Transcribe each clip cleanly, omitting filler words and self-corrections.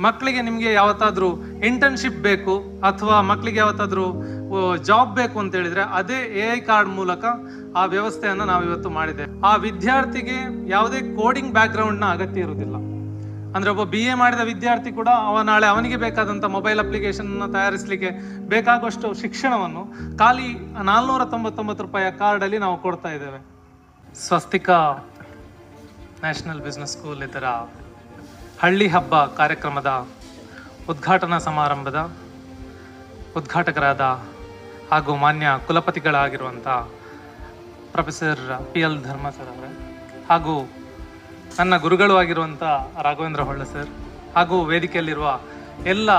ಮಕ್ಕಳಿಗೆ ನಿಮಗೆ ಯಾವತ್ತಾದ್ರೂ ಇಂಟರ್ನ್ಶಿಪ್ ಬೇಕು ಅಥವಾ ಮಕ್ಕಳಿಗೆ ಯಾವತ್ತಾದ್ರೂ ಜಾಬ್ ಬೇಕು ಅಂತ ಹೇಳಿದ್ರೆ ಅದೇ AI ಕಾರ್ಡ್ ಮೂಲಕ ಆ ವ್ಯವಸ್ಥೆಯನ್ನು ನಾವು ಇವತ್ತು ಮಾಡಿದ್ದೇವೆ. ಆ ವಿದ್ಯಾರ್ಥಿಗೆ ಯಾವುದೇ ಕೋಡಿಂಗ್ ಬ್ಯಾಕ್ಗ್ರೌಂಡ್ನ ಅಗತ್ಯ ಇರುವುದಿಲ್ಲ. ಅಂದ್ರೆ ಒಬ್ಬ BA ಮಾಡಿದ ವಿದ್ಯಾರ್ಥಿ ಕೂಡ ನಾಳೆ ಅವನಿಗೆ ಬೇಕಾದಂಥ ಮೊಬೈಲ್ ಅಪ್ಲಿಕೇಶನ್ ತಯಾರಿಸಲಿಕ್ಕೆ ಬೇಕಾಗುವಷ್ಟು ಶಿಕ್ಷಣವನ್ನು ಖಾಲಿ 499 ರೂಪಾಯಿಯ ಕಾರ್ಡಲ್ಲಿ ನಾವು ಕೊಡ್ತಾ ಇದ್ದೇವೆ. ಸ್ವಸ್ತಿಕಾ ನ್ಯಾಷನಲ್ ಬಿಸ್ನೆಸ್ ಸ್ಕೂಲ್ ಇದರ ಹಳ್ಳಿ ಹಬ್ಬ ಕಾರ್ಯಕ್ರಮದ ಉದ್ಘಾಟನಾ ಸಮಾರಂಭದ ಉದ್ಘಾಟಕರಾದ ಹಾಗೂ ಮಾನ್ಯ ಕುಲಪತಿಗಳಾಗಿರುವಂಥ ಪ್ರೊಫೆಸರ್ PL ಧರ್ಮ ಸರ್ ಅವರೇ, ಹಾಗೂ ನನ್ನ ಗುರುಗಳು ಆಗಿರುವಂಥ ರಾಘವೇಂದ್ರ ಹೊಳ್ಳ ಸರ್, ಹಾಗೂ ವೇದಿಕೆಯಲ್ಲಿರುವ ಎಲ್ಲ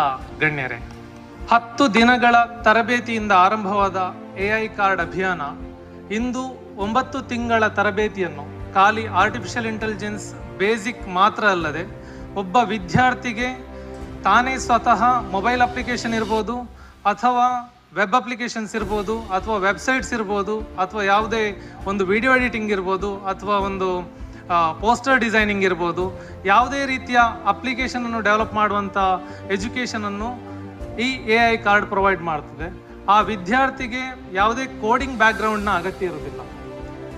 ಗಣ್ಯರೇ, 10 ದಿನಗಳ ತರಬೇತಿಯಿಂದ ಆರಂಭವಾದ AI ಕಾರ್ಡ್ ಅಭಿಯಾನ ಇಂದು 9 ತಿಂಗಳ ತರಬೇತಿಯನ್ನು ಖಾಲಿ ಆರ್ಟಿಫಿಷಿಯಲ್ ಇಂಟೆಲಿಜೆನ್ಸ್ ಬೇಸಿಕ್ ಮಾತ್ರ ಅಲ್ಲದೆ ಒಬ್ಬ ವಿದ್ಯಾರ್ಥಿಗೆ ತಾನೇ ಸ್ವತಃ ಮೊಬೈಲ್ ಅಪ್ಲಿಕೇಶನ್ ಇರ್ಬೋದು ಅಥವಾ ವೆಬ್ ಅಪ್ಲಿಕೇಶನ್ಸ್ ಇರ್ಬೋದು ಅಥವಾ ವೆಬ್ಸೈಟ್ಸ್ ಇರ್ಬೋದು ಅಥವಾ ಯಾವುದೇ ಒಂದು ವಿಡಿಯೋ ಎಡಿಟಿಂಗ್ ಇರ್ಬೋದು ಅಥವಾ ಒಂದು ಪೋಸ್ಟರ್ ಡಿಸೈನಿಂಗ್ ಇರ್ಬೋದು, ಯಾವುದೇ ರೀತಿಯ ಅಪ್ಲಿಕೇಶನನ್ನು ಡೆವಲಪ್ ಮಾಡುವಂಥ ಎಜುಕೇಷನನ್ನು ಈ AI ಕಾರ್ಡ್ ಪ್ರೊವೈಡ್ ಮಾಡ್ತದೆ. ಆ ವಿದ್ಯಾರ್ಥಿಗೆ ಯಾವುದೇ ಕೋಡಿಂಗ್ ಬ್ಯಾಕ್ಗ್ರೌಂಡ್ನ ಅಗತ್ಯ ಇರೋದಿಲ್ಲ.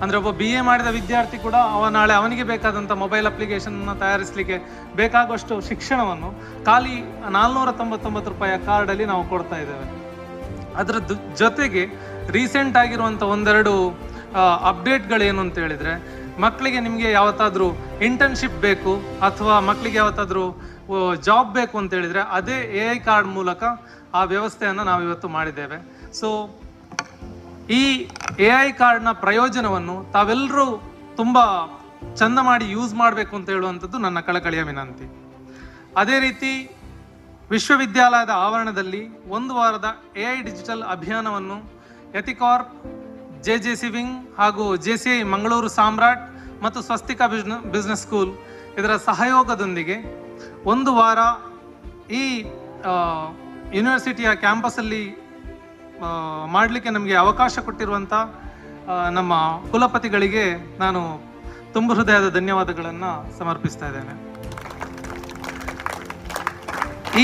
ಅಂದರೆ ಒಬ್ಬ BA ಮಾಡಿದ ವಿದ್ಯಾರ್ಥಿ ಕೂಡ ನಾಳೆ ಅವನಿಗೆ ಬೇಕಾದಂಥ ಮೊಬೈಲ್ ಅಪ್ಲಿಕೇಶನ್ನ ತಯಾರಿಸಲಿಕ್ಕೆ ಬೇಕಾಗುವಷ್ಟು ಶಿಕ್ಷಣವನ್ನು ಖಾಲಿ 499 ರೂಪಾಯಿಯ ಕಾರ್ಡಲ್ಲಿ ನಾವು ಕೊಡ್ತಾ ಇದ್ದೇವೆ. ಅದರ ಜೊತೆಗೆ ರೀಸೆಂಟ್ ಆಗಿರುವಂಥ ಒಂದೆರಡು ಅಪ್ಡೇಟ್ಗಳೇನು ಅಂತ ಹೇಳಿದರೆ, ಮಕ್ಕಳಿಗೆ ನಿಮಗೆ ಯಾವತ್ತಾದರೂ ಇಂಟರ್ನ್ಶಿಪ್ ಬೇಕು ಅಥವಾ ಮಕ್ಕಳಿಗೆ ಯಾವತ್ತಾದರೂ ಜಾಬ್ ಬೇಕು ಅಂತ ಹೇಳಿದರೆ ಅದೇ AI ಕಾರ್ಡ್ ಮೂಲಕ ಆ ವ್ಯವಸ್ಥೆಯನ್ನು ನಾವು ಇವತ್ತು ಮಾಡಿದ್ದೇವೆ. ಸೊ ಈ AI ಕಾರ್ಡ್ನ ಪ್ರಯೋಜನವನ್ನು ತಾವೆಲ್ಲರೂ ತುಂಬ ಚಂದ ಮಾಡಿ ಯೂಸ್ ಮಾಡಬೇಕು ಅಂತ ಹೇಳುವಂಥದ್ದು ನನ್ನ ಕಳಕಳಿಯ ವಿನಂತಿ. ಅದೇ ರೀತಿ ವಿಶ್ವವಿದ್ಯಾಲಯದ ಆವರಣದಲ್ಲಿ 1 ವಾರದ AI ಡಿಜಿಟಲ್ ಅಭಿಯಾನವನ್ನು ಎಥಿಕಾರ್ಪ್, JJC ವಿಂಗ್ ಹಾಗೂ JCI ಮಂಗಳೂರು ಸಾಮ್ರಾಟ್ ಮತ್ತು ಸ್ವಸ್ತಿಕಾ ಬಿಸ್ನೆಸ್ ಸ್ಕೂಲ್ ಇದರ ಸಹಯೋಗದೊಂದಿಗೆ 1 ವಾರ ಈ ಯೂನಿವರ್ಸಿಟಿಯ ಕ್ಯಾಂಪಸ್ಸಲ್ಲಿ ಮಾಡಲಿಕ್ಕೆ ನಮಗೆ ಅವಕಾಶ ಕೊಟ್ಟಿರುವಂಥ ನಮ್ಮ ಕುಲಪತಿಗಳಿಗೆ ನಾನು ತುಂಬ ಹೃದಯದ ಧನ್ಯವಾದಗಳನ್ನು ಸಮರ್ಪಿಸ್ತಾ ಇದ್ದೇನೆ.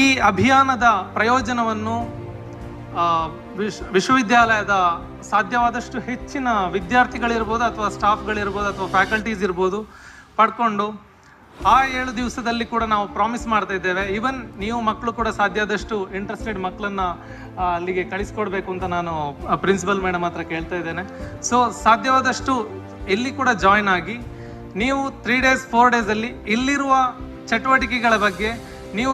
ಈ ಅಭಿಯಾನದ ಪ್ರಯೋಜನವನ್ನು ವಿಶ್ವವಿದ್ಯಾಲಯದ ಸಾಧ್ಯವಾದಷ್ಟು ಹೆಚ್ಚಿನ ವಿದ್ಯಾರ್ಥಿಗಳಿರ್ಬೋದು ಅಥವಾ ಸ್ಟಾಫ್ಗಳಿರ್ಬೋದು ಅಥವಾ ಫ್ಯಾಕಲ್ಟೀಸ್ ಇರ್ಬೋದು ಪಡ್ಕೊಂಡು ಆ 7 ದಿವಸದಲ್ಲಿ ಕೂಡ ನಾವು ಪ್ರಾಮಿಸ್ ಮಾಡ್ತಾ ಇದ್ದೇವೆ. ಈವನ್ ನೀವು ಮಕ್ಕಳು ಕೂಡ ಸಾಧ್ಯ ಆದಷ್ಟು ಇಂಟ್ರೆಸ್ಟೆಡ್ ಮಕ್ಕಳನ್ನು ಅಲ್ಲಿಗೆ ಕಳಿಸ್ಕೊಡ್ಬೇಕು ಅಂತ ನಾನು ಪ್ರಿನ್ಸಿಪಲ್ ಮೇಡಮ್ ಹತ್ರ ಕೇಳ್ತಾ ಇದ್ದೇನೆ. ಸೊ ಸಾಧ್ಯವಾದಷ್ಟು ಇಲ್ಲಿ ಕೂಡ ಜಾಯ್ನ್ ಆಗಿ ನೀವು 3 days 4 days ಅಲ್ಲಿ ಇಲ್ಲಿರುವ ಚಟುವಟಿಕೆಗಳ ಬಗ್ಗೆ